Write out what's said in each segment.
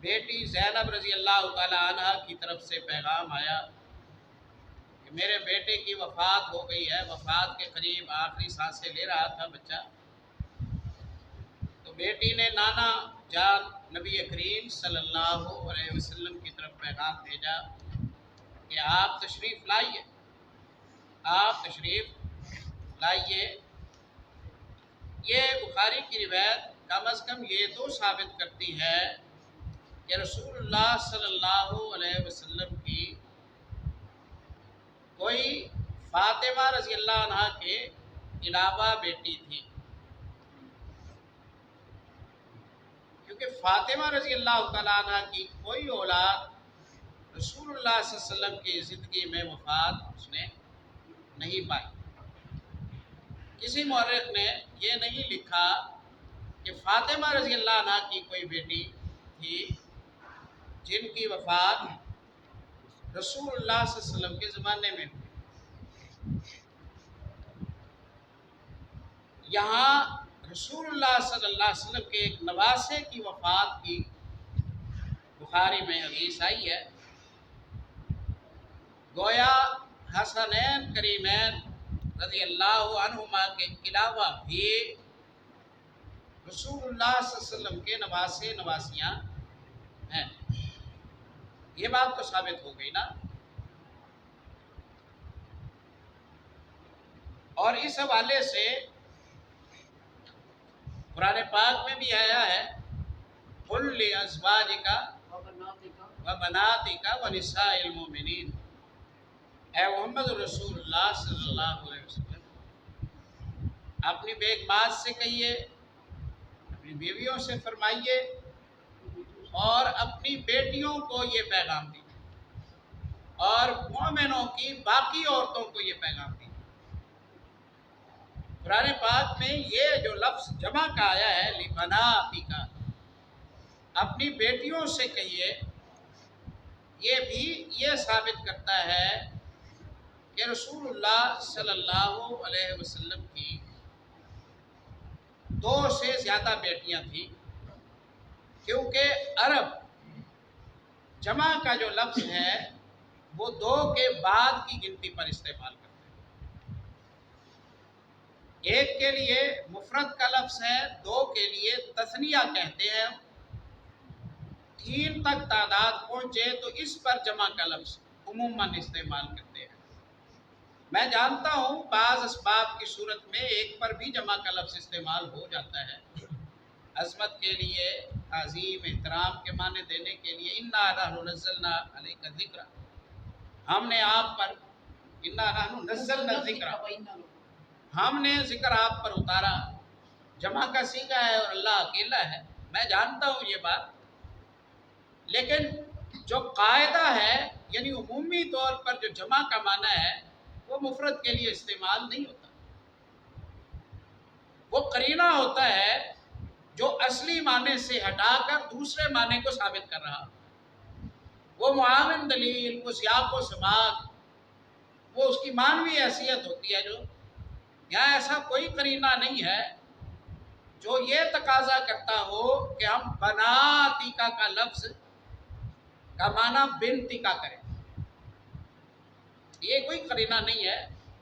بیٹی زینب رضی اللہ تعالی عنہ کی طرف سے پیغام آیا کہ میرے بیٹے کی وفات ہو گئی ہے، وفات کے قریب آخری سانسیں لے رہا تھا بچہ۔ تو بیٹی نے نانا جان نبی کریم صلی اللہ علیہ وسلم کی طرف پیغام بھیجا کہ آپ تشریف لائیے، آپ تشریف لائیے۔ یہ بخاری کی روایت کم از کم یہ تو ثابت کرتی ہے کہ رسول اللہ صلی اللہ علیہ وسلم کی کوئی فاطمہ رضی اللہ عنہ کے علاوہ بیٹی تھی، کیونکہ فاطمہ رضی اللہ تعالیٰ عنہ کی کوئی اولاد رسول اللہ صلی اللہ علیہ وسلم کی زندگی میں وفات اس نے نہیں پائی۔ کسی مورخ نے یہ نہیں لکھا کہ فاطمہ رضی اللہ عنہ کی کوئی بیٹی تھی جن کی وفات رسول اللہ صلی اللہ علیہ وسلم کے زمانے میں ہوئی۔ یہاں رسول اللہ صلی اللہ علیہ وسلم کے ایک نواسے کی وفات کی بخاری میں حدیث آئی ہے، گویا حسنین کریمین رضی اللہ عنہما کے علاوہ بھی رسول اللہ صلی اللہ علیہ وسلم کے نواسے نواسیاں ہیں۔ یہ بات تو ثابت ہو گئی نا۔ اور اس حوالے سے قرآن پاک میں بھی آیا ہے قُلْ لِأَزْوَاجِكَ وَبَنَاتِكَ وَنِسَاءِ الْمُؤْمِنِينَ، اے محمد رسول اللہ صلی اللہ علیہ وسلم اپنی بیگمات سے کہیے، اپنی بیویوں سے فرمائیے، اور اپنی بیٹیوں کو یہ پیغام دیجیے، اور مومنوں کی باقی عورتوں کو یہ پیغام دیجیے۔ قرآن پاک میں یہ جو لفظ جمع کا آیا ہے لِبَنَاتِكَ، اپنی بیٹیوں سے کہیے، یہ بھی یہ ثابت کرتا ہے کہ رسول اللہ صلی اللہ علیہ وسلم کی 2 سے زیادہ بیٹیاں تھیں، کیونکہ عرب جمع کا جو لفظ ہے وہ 2 کے بعد کی گنتی پر استعمال کرتے ہیں۔ ایک کے لیے مفرد کا لفظ ہے، 2 کے لیے تثنیہ کہتے ہیں، 3 تک تعداد پہنچے تو اس پر جمع کا لفظ عموماً استعمال کرتے ہیں۔ میں جانتا ہوں بعض اسباب کی صورت میں 1 پر بھی جمع کا لفظ استعمال ہو جاتا ہے، عظمت کے لیے، تعظیم احترام کے معنی دینے کے لیے۔ اِنَّا نَحْنُ نَزَّلْنَا عَلَيْكَ الذِّكْرَ، ہم نے آپ پر، اِنَّا نَحْنُ نَزَّلْنَا الذِّكْرَ، ہم نے ذکر آپ پر اتارا، جمع کا صیغہ ہے اور اللہ اکیلا ہے، میں جانتا ہوں یہ بات، لیکن جو قاعدہ ہے یعنی عمومی طور پر جو جمع کا معنی ہے وہ مفرد کے لیے استعمال نہیں ہوتا، وہ قرینہ ہوتا ہے جو اصلی معنی سے ہٹا کر دوسرے معنی کو ثابت کر رہا، وہ معاون دلیل، وہ سیاق و سباق، وہ اس کی معنوی حیثیت ہوتی ہے۔ جو یہاں ایسا کوئی قرینہ نہیں ہے جو یہ تقاضا کرتا ہو کہ ہم بناتیکا کا لفظ کا معنی بنتیکا کریں۔ یہ کوئی قرینہ نہیں ہے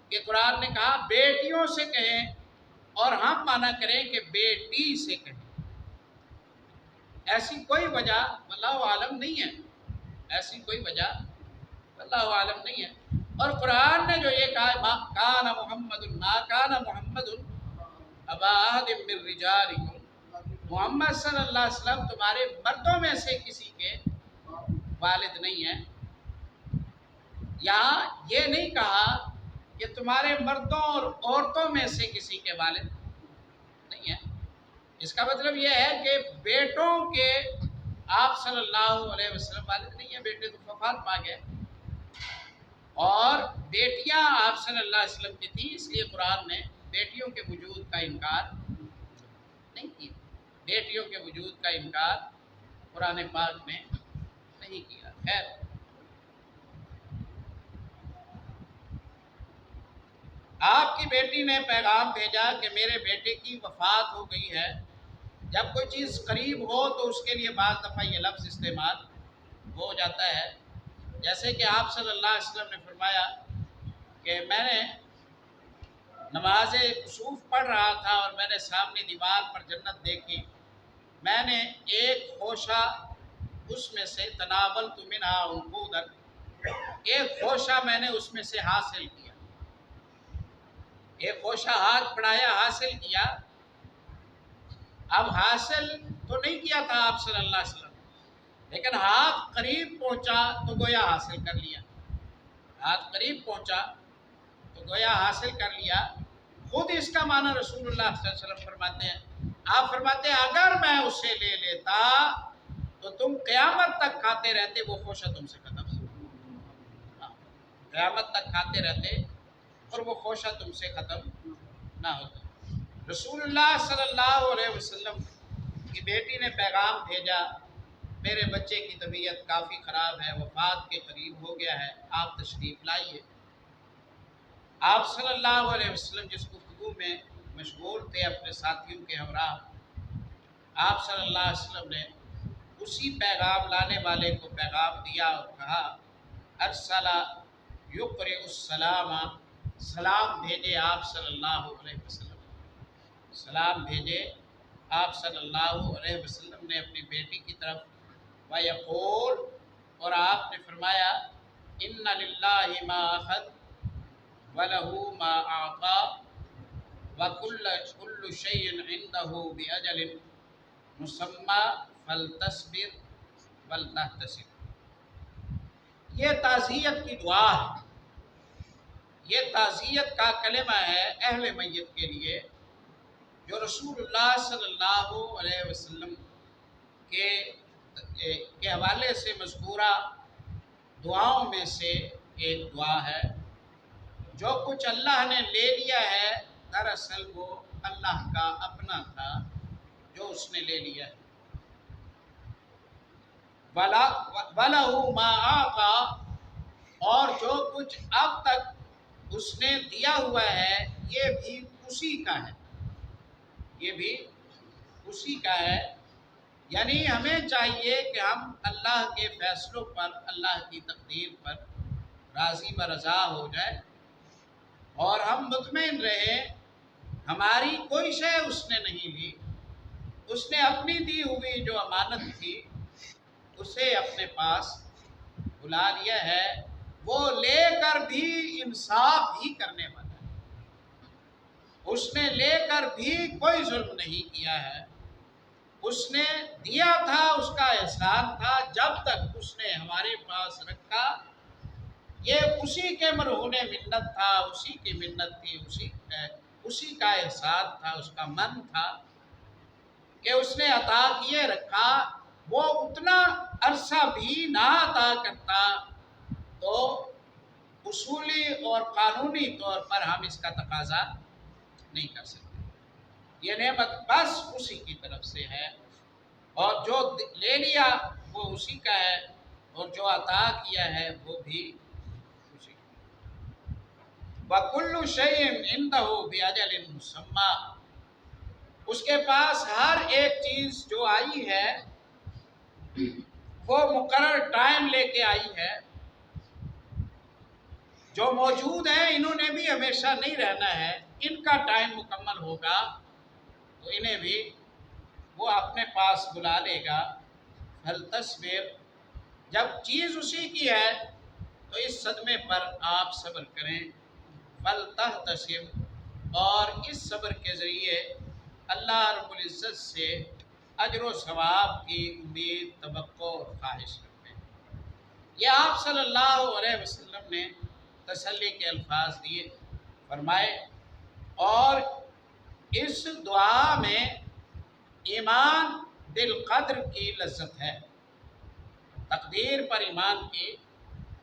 کہ قرآن نے کہا بیٹیوں سے کہیں اور ہم معنی کریں کہ بیٹی سے کہیں، ایسی کوئی وجہ واللہ عالم نہیں ہے، ایسی کوئی وجہ واللہ عالم نہیں ہے۔ اور قرآن نے جو یہ کہا ما کان محمد ابا احد من رجالکم، محمد صلی اللہ علیہ وسلم تمہارے مردوں میں سے کسی کے والد نہیں ہیں، یہاں یہ نہیں کہا کہ تمہارے مردوں اور عورتوں میں سے کسی کے والد نہیں ہیں۔ اس کا مطلب یہ ہے کہ بیٹوں کے آپ صلی اللہ علیہ وسلم والد نہیں ہیں، بیٹے تو وفات پا گئے، اور بیٹیاں آپ صلی اللہ علیہ وسلم کی تھیں، اس لیے قرآن نے بیٹیوں کے وجود کا انکار نہیں کیا، بیٹیوں کے وجود کا انکار قرآن پاک میں نہیں کیا۔ خیر، آپ کی بیٹی نے پیغام بھیجا کہ میرے بیٹے کی وفات ہو گئی ہے، جب کوئی چیز قریب ہو تو اس کے لیے بعض دفعہ یہ لفظ استعمال ہو جاتا ہے، جیسے کہ آپ صلی اللہ علیہ وسلم نے فرمایا کہ میں نے نماز کسوف پڑھ رہا تھا اور میں نے سامنے دیوار پر جنت دیکھی، میں نے ایک خوشہ اس میں سے تناولت منہا عنقودا، ایک خوشہ میں نے اس میں سے حاصل کیا، ایک خوشہ ہاتھ بڑھایا حاصل کیا۔ اب حاصل تو نہیں کیا تھا آپ صلی اللہ علیہ وسلم، لیکن ہاتھ قریب پہنچا تو گویا حاصل کر لیا، ہاتھ قریب پہنچا تو گویا حاصل کر لیا۔ خود اس کا معنی رسول اللہ صلی اللہ علیہ وسلم فرماتے ہیں، آپ فرماتے ہیں اگر میں اسے لے لیتا تو تم قیامت تک کھاتے رہتے، وہ خوشہ تم سے ختم، قیامت تک کھاتے رہتے اور وہ خوشہ تم سے ختم نہ ہوتا۔ رسول اللہ صلی اللہ علیہ وسلم کی بیٹی نے پیغام بھیجا، میرے بچے کی طبیعت کافی خراب ہے، وفات کے قریب ہو گیا ہے، آپ تشریف لائیے۔ آپ صلی اللہ علیہ وسلم جس گفتگو میں مشغول تھے اپنے ساتھیوں کے ہمراہ، آپ صلی اللہ علیہ وسلم نے اسی پیغام لانے والے کو پیغام دیا اور کہا ارسل یقرئ السلام، سلام بھیجے آپ صلی اللہ علیہ وسلم، سلام بھیجے آپ صلی اللہ علیہ وسلم نے اپنی بیٹی کی طرف، وَيَقُولُ، اور آپ نے فرمایا اِنَّ لِلَّهِ مَا أَخَذَ وَلَهُ مَا أَعْطَى وَكُلُّ شَيْءٍ عِندَهُ بِأَجَلٍ مُّسَمًّى فَلْتَصْبِرْ وَلْتَحْتَسِبْ۔ یہ تعزیت کی دعا ہے، یہ تعزیت کا کلمہ ہے اہل میت کے لیے، جو رسول اللہ صلی اللہ علیہ وسلم کے حوالے سے مذکورہ دعاؤں میں سے ایک دعا ہے۔ جو کچھ اللہ نے لے لیا ہے دراصل وہ اللہ کا اپنا تھا جو اس نے لے لیا ہے۔ وَلَهُ مَا أَعْطَى، اور جو کچھ اب تک اس نے دیا ہوا ہے یہ بھی اسی کا ہے، یہ بھی اسی کا ہے۔ یعنی ہمیں چاہیے کہ ہم اللہ کے فیصلوں پر، اللہ کی تقدیر پر راضی برضا ہو جائے اور ہم مطمئن رہیں ہماری کوئی شے اس نے نہیں لی، اس نے اپنی دی ہوئی جو امانت تھی اسے اپنے پاس بلا لیا ہے، وہ لے کر بھی انصاف ہی کرنے والا ہے، اس نے لے کر بھی کوئی ظلم نہیں کیا ہے، اس نے دیا تھا، اس کا احسان تھا، جب تک اس نے ہمارے پاس رکھا یہ اسی کے مرہون منت تھا، اسی کی منت تھی، اسی کا احسان تھا، اس کا من تھا کہ اس نے عطا کیے رکھا، وہ اتنا عرصہ بھی نہ عطا کرتا تو اصولی اور قانونی طور پر ہم اس کا تقاضا نہیں کر سکتے۔ یہ نعمت بس اسی کی طرف سے ہے، اور جو لے لیا وہ اسی کا ہے، اور جو عطا کیا ہے وہ بھی اسی کا۔ وَكُلُّ شَيْءٍ عِندَهُ بِأَجَلٍ مُّسَمًّى، اس کے پاس ہر ایک چیز جو آئی ہے وہ مقرر ٹائم لے کے آئی ہے۔ جو موجود ہیں انہوں نے بھی ہمیشہ نہیں رہنا ہے، ان کا ٹائم مکمل ہوگا تو انہیں بھی وہ اپنے پاس بلا لے گا۔ فَلْتَصْبِرْ، جب چیز اسی کی ہے تو اس صدمے پر آپ صبر کریں۔ فَلْتَحْتَسِبْ، اور اس صبر کے ذریعے اللہ رب العزت سے اجر و ثواب کی امید، توقع اور خواہش رکھیں۔ یہ آپ صلی اللہ علیہ وسلم نے تسلی کے الفاظ دیے، فرمائے، اور اس دعا میں ایمان بالقدر کی لذت ہے، تقدیر پر ایمان کی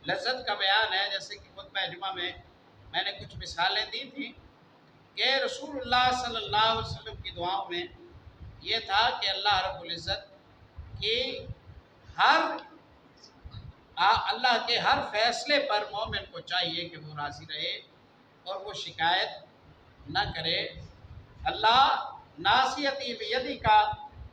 لذت کا بیان ہے۔ جیسے کہ خطبہ جمعہ میں نے کچھ مثالیں دی تھیں کہ رسول اللہ صلی اللہ علیہ وسلم کی دعاؤں میں یہ تھا کہ اللہ رب العزت کی اللہ کے ہر فیصلے پر مومن کو چاہیے کہ وہ راضی رہے اور وہ شکایت نہ کرے۔ اللہ ناصیتی بیدی کا،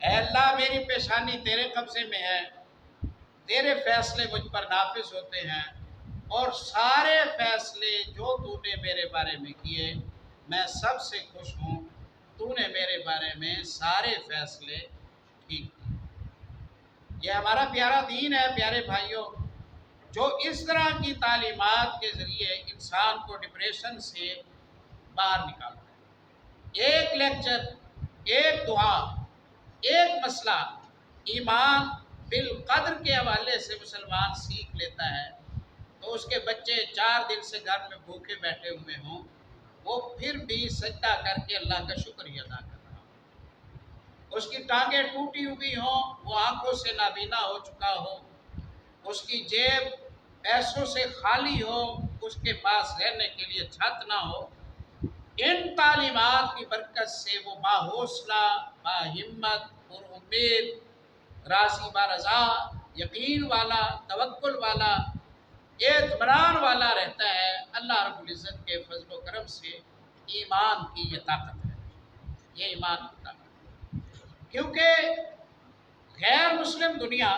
اے اللہ میری پیشانی تیرے قبضے میں ہے، تیرے فیصلے مجھ پر نافذ ہوتے ہیں، اور سارے فیصلے جو تو نے میرے بارے میں کیے میں سب سے خوش ہوں، تو نے میرے بارے میں سارے فیصلے ٹھیک کیے۔ یہ ہمارا پیارا دین ہے پیارے بھائیوں، جو اس طرح کی تعلیمات کے ذریعے انسان کو ڈپریشن سے باہر نکالتا ہے۔ ایک لیکچر، ایک دعا، ایک مسئلہ ایمان بالقدر کے حوالے سے مسلمان سیکھ لیتا ہے تو اس کے بچے 4 دن سے گھر میں بھوکے بیٹھے ہوئے ہوں، وہ پھر بھی سجدہ کر کے اللہ کا شکریہ ادا کر رہا ہو۔ اس کی ٹانگیں ٹوٹی ہوئی ہوں، وہ آنکھوں سے نابینا ہو چکا ہو، اس کی جیب پیسوں سے خالی ہو، اس کے پاس رہنے کے لیے چھت نہ ہو، ان تعلیمات کی برکت سے وہ باحوصلہ، باہمت، پر امید، راضی برضا، یقین والا، توکل والا، اطمینان والا رہتا ہے۔ اللہ رب العزت کے فضل و کرم سے ایمان کی یہ طاقت ہے، یہ ایمان کی طاقت ہے، کیونکہ غیر مسلم دنیا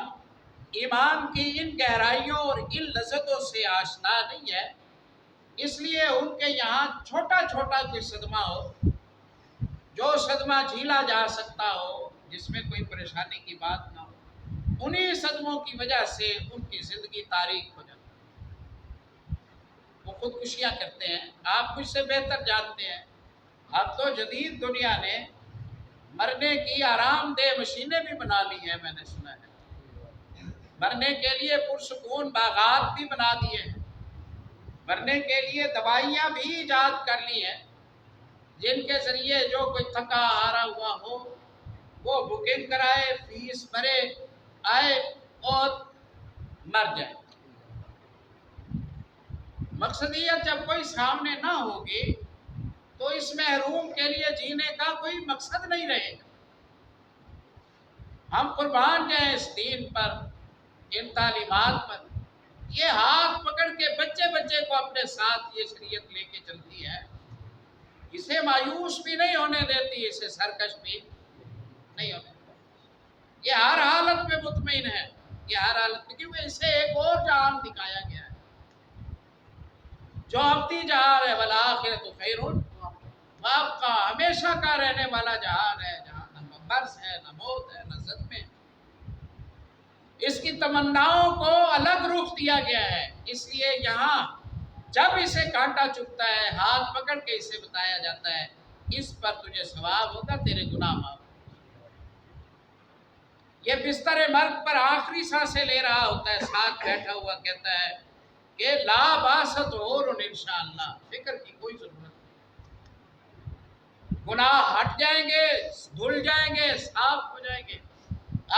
ایمان کی ان گہرائیوں اور ان لذتوں سے آشنا نہیں ہے، اس لیے ان کے یہاں چھوٹا چھوٹا کوئی صدمہ ہو، جو صدمہ جھیلا جا سکتا ہو، جس میں کوئی پریشانی کی بات نہ ہو، انہی صدموں کی وجہ سے ان کی زندگی تاریک ہو جاتی ہے، وہ خودکشیاں کرتے ہیں۔ آپ مجھ سے بہتر جانتے ہیں، اب تو جدید دنیا نے مرنے کی آرام دہ مشینیں بھی بنا لی ہیں، میں نے سنا ہے، مرنے کے لیے پرسکون باغات بھی بنا دیے ہیں، مرنے کے لیے دوائیاں بھی ایجاد کر لی ہیں، جن کے ذریعے جو کوئی تھکا ہارا ہوا ہو وہ بکنگ کرائے، فیس بھرے، آئے اور مر جائے۔ مقصدیت جب کوئی سامنے نہ ہوگی تو اس محروم کے لیے جینے کا کوئی مقصد نہیں رہے گا۔ ہم قربان جائیں اس دین پر، ان تعلیمات پر۔ یہ ہاتھ پکڑ کے بچے بچے کو اپنے ساتھ یہ شریعت لے کے چلتی ہے، اسے مایوس بھی نہیں ہونے دیتی، اسے سرکش بھی نہیں ہونے دیتی، یہ ہر حالت میں مطمئن ہے، یہ ہر حالت میں، کیونکہ اسے ایک اور جہان دکھایا گیا ہے جو ابدی جہان ہے، والآخرۃ خیر وابقیٰ، ہمیشہ کا رہنے والا جہان ہے، جہاں نہ مرض ہے، نہ موت ہے، نہ صدمے۔ اس کی تمناؤں کو الگ رخ دیا گیا ہے، اس لیے یہاں جب اسے کانٹا چبھتا ہے ہاتھ پکڑ کے اسے بتایا جاتا ہے اس پر تجھے ثواب ہوگا، تیرے گناہ معاف۔ یہ بستر مرگ پر آخری سانسیں لے رہا ہوتا ہے، ساتھ بیٹھا ہوا کہتا ہے کہ لا باست اور انشاءاللہ، فکر کی کوئی ضرورت نہیں، گناہ ہٹ جائیں گے، دھل جائیں گے، صاف ہو جائیں گے،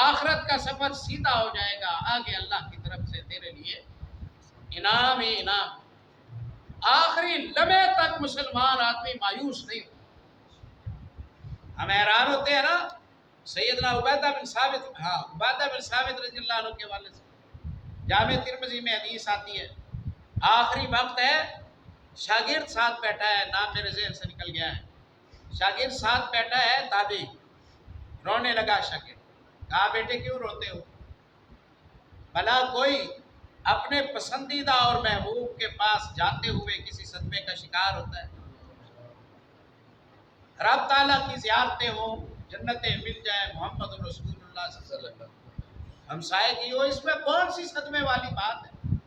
آخرت کا سفر سیدھا ہو جائے گا، آگے اللہ کی طرف سے تیرے لیے انعام ہی انعام۔ آخری لمحے تک مسلمان آدمی مایوس نہیں ہوتا۔ ہم حیران ہوتے ہیں نا سیدنا عبیدہ بن ثابت، عبیدہ بن ثابت رضی اللہ عنہ کے والد سے جامع ترمذی میں حدیث آتی ہے، آخری وقت ہے، شاگرد ساتھ بیٹھا ہے، نام میرے ذہن سے نکل گیا ہے، شاگرد ساتھ بیٹھا ہے، تابعی رونے لگا، شاگرد کہا بیٹے کیوں روتے ہو؟ بھلا کوئی اپنے پسندیدہ اور محبوب کے پاس جاتے ہوئے کسی صدمے کا شکار ہوتا ہے؟ رب تعالیٰ کی زیارتیں ہوں، جنتیں مل جائیں، محمد رسول اللہ صلی اللہ علیہ وسلم ہمسائے کی ہو، اس میں کون سی صدمے والی بات ہے؟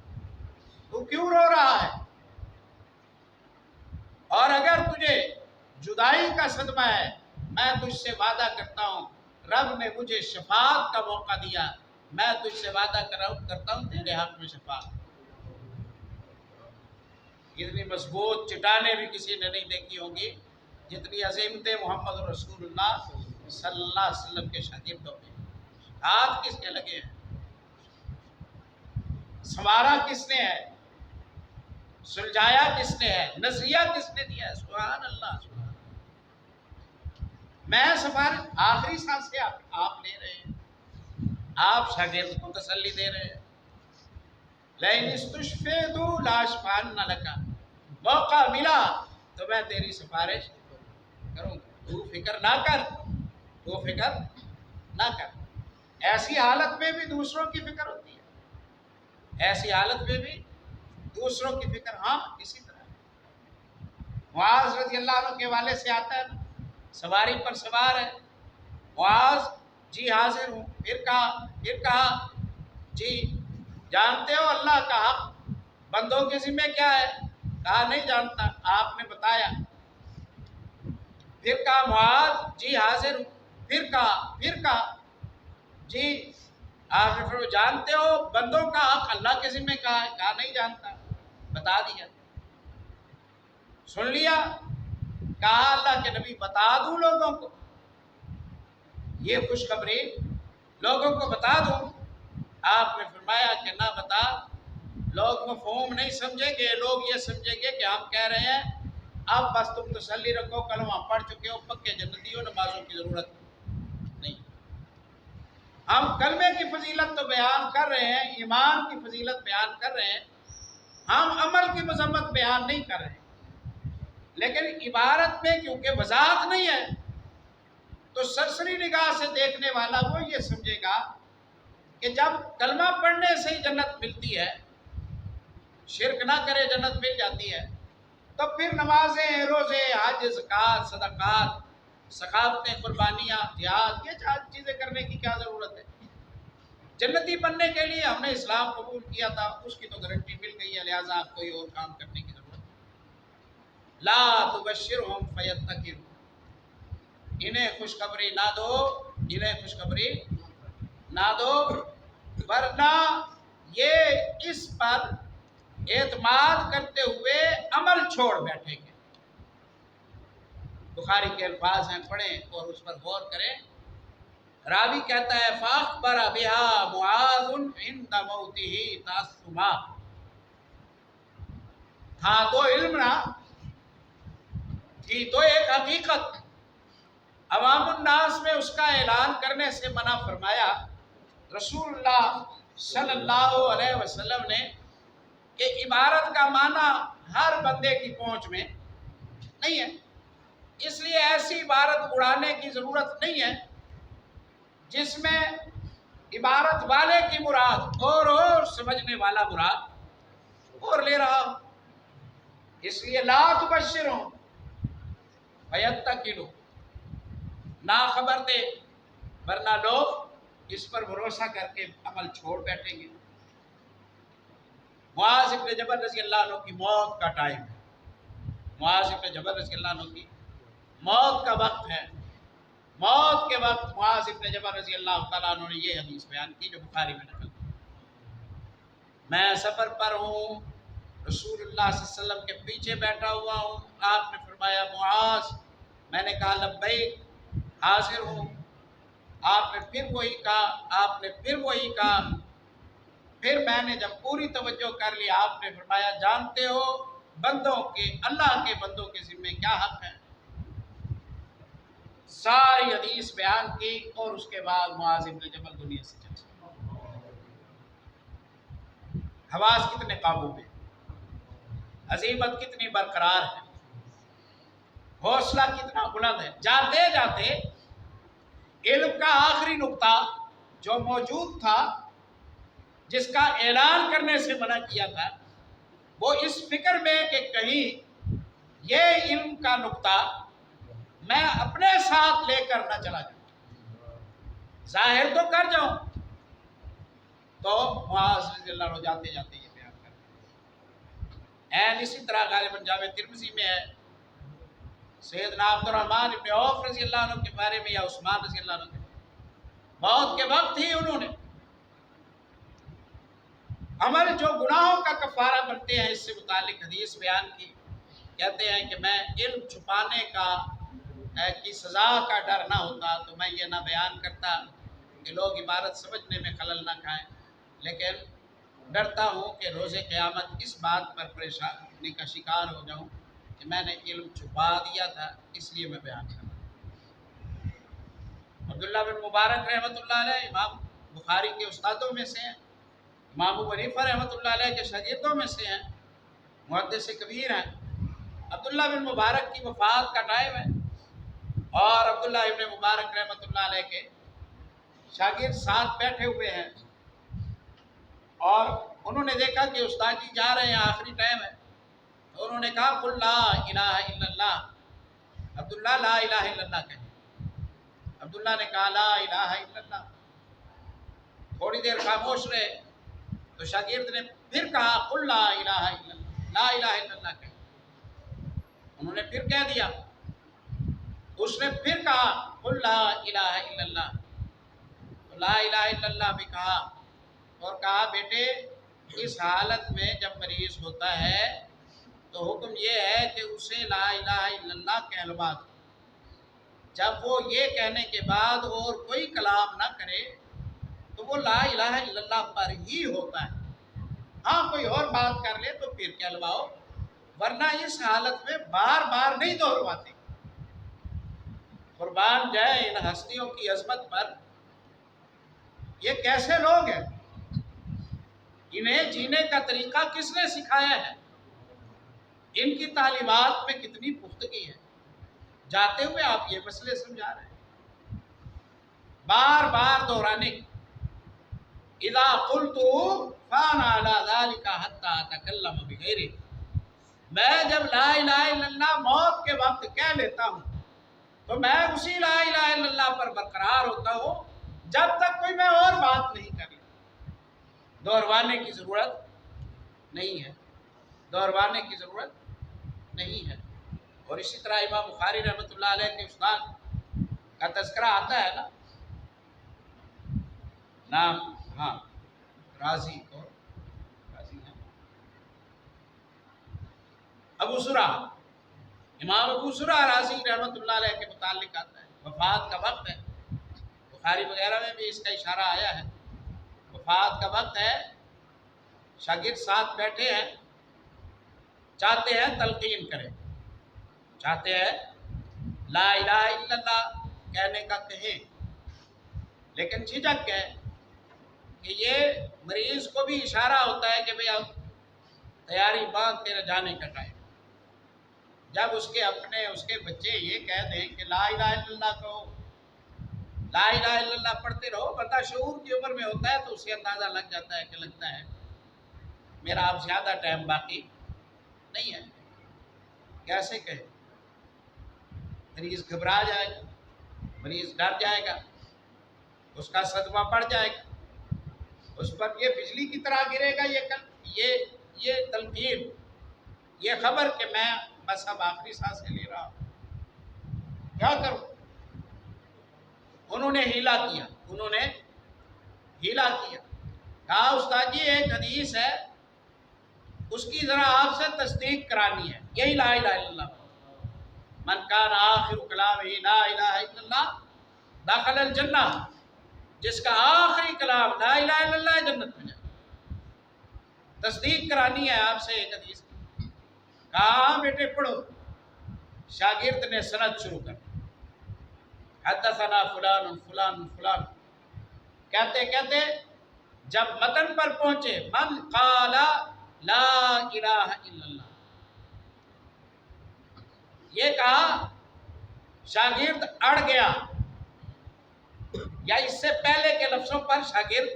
تو کیوں رو رہا ہے؟ اور اگر تجھے جدائی کا صدمہ ہے، میں تجھ سے وعدہ کرتا ہوں، رب نے مجھے شفاعت کا موقع دیا، میں تجھ سے وعدہ کرتا ہوں تیرے حق میں شفاعت۔ اتنی مضبوط چٹانیں بھی کسی نے نہیں دیکھی ہوں گی جتنی عظیمت محمد رسول اللہ صلی اللہ علیہ وسلم کے شاگردوں میں۔ ہاتھ کس کے لگے ہیں؟ سنوارا کس نے ہے؟ سلجھایا کس نے ہے؟ نظریہ کس نے دیا ہے؟ سبحان اللہ، سبحان اللہ۔ میں سفارش آخری سانسیں آپ لے رہے ہیں، آپ شاگرد کو تسلی دے رہے ہیں، لئن استشفیدوا لاشفعن لک، موقع ملا تو میں تیری سفارش کروں گا، تو فکر نہ کر، تو فکر نہ کر۔ ایسی حالت میں بھی دوسروں کی فکر ہوتی ہے، ایسی حالت میں بھی دوسروں کی فکر۔ ہاں اسی طرح معاذ رضی اللہ عنہ کے والے سے آتا ہے، سواری پر سوار ہے، معاذ جی حاضر ہوں، پھر کہا جی جانتے ہو اللہ کا حق بندوں کے ذمہ کیا ہے؟ کہا نہیں جانتا، آپ نے بتایا۔ پھر کہا معاذ جی حاضر ہوں، پھر کہا جی آپ نے جانتے ہو بندوں کا حق اللہ کے ذمہ کہا ہے؟ کہا نہیں جانتا، بتا دیا، سن لیا۔ کہا اللہ کے نبی بتا دوں لوگوں کو، یہ خوشخبری لوگوں کو بتا دوں؟ آپ نے فرمایا کہ نہ بتا، لوگ مفہوم نہیں سمجھیں گے، لوگ یہ سمجھیں گے کہ ہم کہہ رہے ہیں اب بس تم تسلی رکھو، کلمہ پڑھ چکے ہو، پکے جنتی ہو، نمازوں کی ضرورت نہیں۔ ہم کلمے کی فضیلت تو بیان کر رہے ہیں، ایمان کی فضیلت بیان کر رہے ہیں، ہم عمل کی مذمت بیان نہیں کر رہے ہیں۔ لیکن عبارت میں کیونکہ وضاحت نہیں ہے تو سرسری نگاہ سے دیکھنے والا وہ یہ سمجھے گا کہ جب کلمہ پڑھنے سے ہی جنت ملتی ہے، شرک نہ کرے جنت مل جاتی ہے، تو پھر نمازیں، روزے، حج، زکوٰۃ، صدقات، سخاوتیں، قربانیاں، جہاد، یہ چیزیں کرنے کی کیا ضرورت ہے؟ جنتی بننے کے لیے ہم نے اسلام قبول کیا تھا، اس کی تو گارنٹی مل گئی ہے، لہٰذا آپ کوئی اور کام کرنے کی ضرورت نہیں۔ لا تبشرہم فیتقوا، انہیں خوشخبری نہ دو، انہیں خوشخبری نہ دو، ورنہ یہ اس پر اعتماد کرتے ہوئے عمل چھوڑ بیٹھیں گے۔ بخاری کے الفاظ ہیں، پڑھیں اور اس پر غور کریں۔ راوی کہتا ہے فاخبر بها معاذ عند موته تعصما، تھا تو علم نہ، تھی تو ایک حقیقت، عوام الناس میں اس کا اعلان کرنے سے منع فرمایا رسول اللہ صلی اللہ علیہ وسلم نے کہ عبارت کا معنی ہر بندے کی پہنچ میں نہیں ہے، اس لیے ایسی عبارت اڑانے کی ضرورت نہیں ہے جس میں عبارت والے کی مراد اور سمجھنے والا مراد اور لے رہا ہو۔ اس لیے لا تبشروں فیتقوا، نہ خبر دے، ورنہ لوگ اس پر بھروسہ کر کے عمل چھوڑ بیٹھیں گے۔ معاذ ابن جبل رضی اللہ عنہ کی موت کا ٹائم ہے، معاذ ابن جبل رضی اللہ عنہ کی موت کا وقت ہے۔ موت کے وقت معاذ ابن جبل رضی اللہ تعالیٰ عنہ نے یہ حدیث بیان کی جو بخاری میں نقل ہے، میں سفر پر ہوں، رسول اللہ صلی اللہ علیہ وسلم کے پیچھے بیٹھا ہوا ہوں، آپ نے فرمایا معاذ، میں نے کہا لبیک، حاضر ہوں، آپ نے پھر وہی کہا، پھر میں نے جب پوری توجہ کر لی آپ نے فرمایا جانتے ہو بندوں کے، اللہ کے بندوں کے ذمہ کیا حق ہے؟ ساری حدیث بیان کی اور اس کے بعد معاذ ابن جبل دنیا سے چل گئے۔ حواس کتنے قابو میں، عزیمت کتنی برقرار ہے، حوصلہ کتنا بلند ہے۔ جاتے جاتے علم کا آخری نقطہ جو موجود تھا، جس کا اعلان کرنے سے منع کیا تھا، وہ اس فکر میں کہ کہیں یہ علم کا نقطہ میں اپنے ساتھ لے کر نہ چلا جاؤں، ظاہر تو کر جاؤں، تو معاذ رضی اللہ عنہ جاتے جاتے یہ بیان کرتے ہیں۔ اسی طرح غالباً جامع ترمذی میں ہے، سیدنا عبد الرحمن ابن عوف رضی اللہ عنہ کے بارے میں، یا عثمان رضی اللہ عنہ کے موت کے وقت ہی انہوں نے عمل جو گناہوں کا کفارہ بنتے ہیں اس سے متعلق حدیث بیان کی، کہتے ہیں کہ میں علم چھپانے کی سزا کا ڈر نہ ہوتا تو میں یہ نہ بیان کرتا کہ لوگ عبارت سمجھنے میں خلل نہ کھائیں، لیکن ڈرتا ہوں کہ روز قیامت اس بات پر پریشانی کا شکار ہو جاؤں کہ میں نے علم چھپا دیا تھا، اس لیے میں بیان کر رہا ہوں۔ عبداللہ بن مبارک رحمۃ اللہ علیہ امام بخاری کے استادوں میں سے ہیں، امام ابو حنیفہ رحمۃ اللہ علیہ کے شاگردوں میں سے ہیں، محدث کبیر ہیں۔ عبداللہ بن مبارک کی وفات کا ٹائم ہے اور عبداللہ ابن مبارک رحمۃ اللہ علیہ کے شاگرد ساتھ بیٹھے ہوئے ہیں اور انہوں نے دیکھا کہ استاد جی جا رہے ہیں، آخری ٹائم ہے، تو انہوں نے کہا قل لا الہ الا اللہ، عبداللہ لا الہ الا اللہ کہیں۔ عبداللہ نے کہا لا الہ الا اللہ، تھوڑی دیر خاموش رہے تو شاگرد نے پھر کہا قل لا الہ الا اللہ، لا الہ الا اللہ کہیں۔ انہوں نے پھر کہہ دیا، اس نے پھر کہا قل لا الہ الا اللہ، تو لا الہ الا اللہ بھی کہا اور کہا بیٹے اس حالت میں جب مریض ہوتا ہے تو حکم یہ ہے کہ اسے لا الہ الا اللہ کہلوا دو، جب وہ یہ کہنے کے بعد اور کوئی کلام نہ کرے تو وہ لا الہ الا اللہ پر ہی ہوتا ہے، ہاں کوئی اور بات کر لے تو پھر کہلواؤ، ورنہ اس حالت میں بار بار نہیں دہرواتے۔ قربان جائے ان ہستیوں کی عظمت پر، یہ کیسے لوگ ہیں، انہیں جینے کا طریقہ کس نے سکھایا ہے، ان کی تعلیمات میں کتنی پختگی ہے، جاتے ہوئے آپ یہ مسئلے سمجھا رہے ہیں، بار بار دہرانے کی۔ اذا قلت فانا على ذلك حتى اتكلم بغيره، میں جب لا الہ الا اللہ موت کے وقت کہہ لیتا ہوں تو میں اسی لا الہ الا اللہ پر برقرار ہوتا ہوں جب تک کوئی میں اور بات نہیں کر لیتا۔ دہروانے کی ضرورت نہیں ہے، دہروانے کی ضرورت نہیں ہے۔ اور اسی طرح امام بخاری رحمۃ اللہ علیہ کے استاد کا تذکرہ آتا ہے نا، نام ہاں راضی کو راضی ہے ابو سرا، امام ابو سرا راضی رحمۃ اللہ علیہ کے متعلق آتا ہے، وفات کا وقت ہے، بخاری وغیرہ میں بھی اس کا اشارہ آیا ہے، وفات کا وقت ہے، شاگرد ساتھ بیٹھے ہیں، چاہتے ہیں تلقین کریں، چاہتے ہیں لا الہ الا اللہ کہنے کا کہیں، لیکن جھجک ہے کہ یہ مریض کو بھی اشارہ ہوتا ہے کہ بھئی اب تیاری باندھ تیرے جانے کا ٹائم۔ جب اس کے اپنے اس کے بچے یہ کہہ دیں کہ لا الہ الا اللہ کہو، لا الہ الا اللہ پڑھتے رہو، بندہ شعور کی عمر میں ہوتا ہے تو اسے اندازہ لگ جاتا ہے کہ لگتا ہے میرا اب زیادہ ٹائم باقی نہیں ہے، کیسے کہے، مریض گھبرا جائے گا، مریض ڈر جائے گا، اس کا صدمہ بڑھ جائے گا، اس پر یہ بجلی کی طرح گرے گا، یہ تلقین، یہ خبر کہ میں بس اب آخری سانسیں لے رہا ہوں، کیا کروں۔ انہوں نے ہیلا کیا، انہوں نے ہیلا کیا، کہا استاد جی ایک حدیث ہے اس کی ذرا آپ سے تصدیق کرانی ہے، یہی لا الہ الا اللہ، من کان آخر کلامہ لا الہ الا اللہ دخل الجنہ، جس کا آخری کلام لا الہ الا اللہ جنت میں جائے، تصدیق کرانی ہے آپ سے ایک حدیث کی۔ کہا بیٹے پڑھو، شاگرد نے سند شروع کر، حدثنا فلان فلان فلان، کہتے کہتے جب متن پر پہنچے من قال لا الہ الا اللہ، یہ کہا شاگرد اڑ گیا، یا اس سے پہلے کے لفظوں پر شاگرد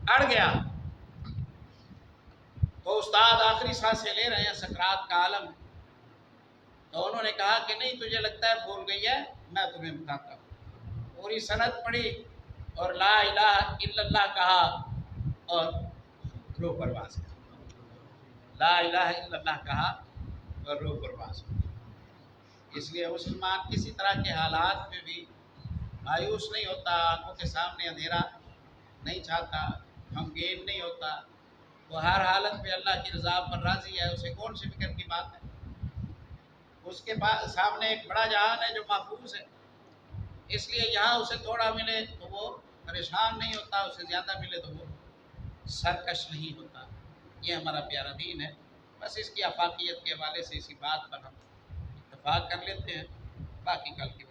اڑ گیا، تو استاد آخری سانسیں لے رہے ہیں، سکرات کا عالم ہے، تو انہوں نے کہا کہ نہیں تجھے لگتا ہے بھول گئی ہے، میں تمہیں بتاتا ہوں، پوری سند پڑھی اور لا الہ الا اللہ کہا اور روح پرواز کر، لا الہ الا اللہ کہا اور روح پرواز کر۔ اس لیے مسلمان کسی طرح کے حالات میں بھی مایوس نہیں ہوتا، آنکھوں کے سامنے اندھیرا نہیں چاہتا، غمگین نہیں ہوتا، وہ ہر حالت میں اللہ کی رضا پر راضی ہے، اسے کون سی فکر کی بات ہے، اس کے سامنے ایک بڑا جہان ہے جو محفوظ ہے، اس لیے یہاں اسے تھوڑا ملے تو وہ پریشان نہیں ہوتا، اسے زیادہ ملے تو وہ سرکش نہیں ہوتا۔ یہ ہمارا پیارا دین ہے۔ بس اس کی آفاقیت کے حوالے سے اسی بات پر ہم اتفاق کر لیتے ہیں، باقی کل کی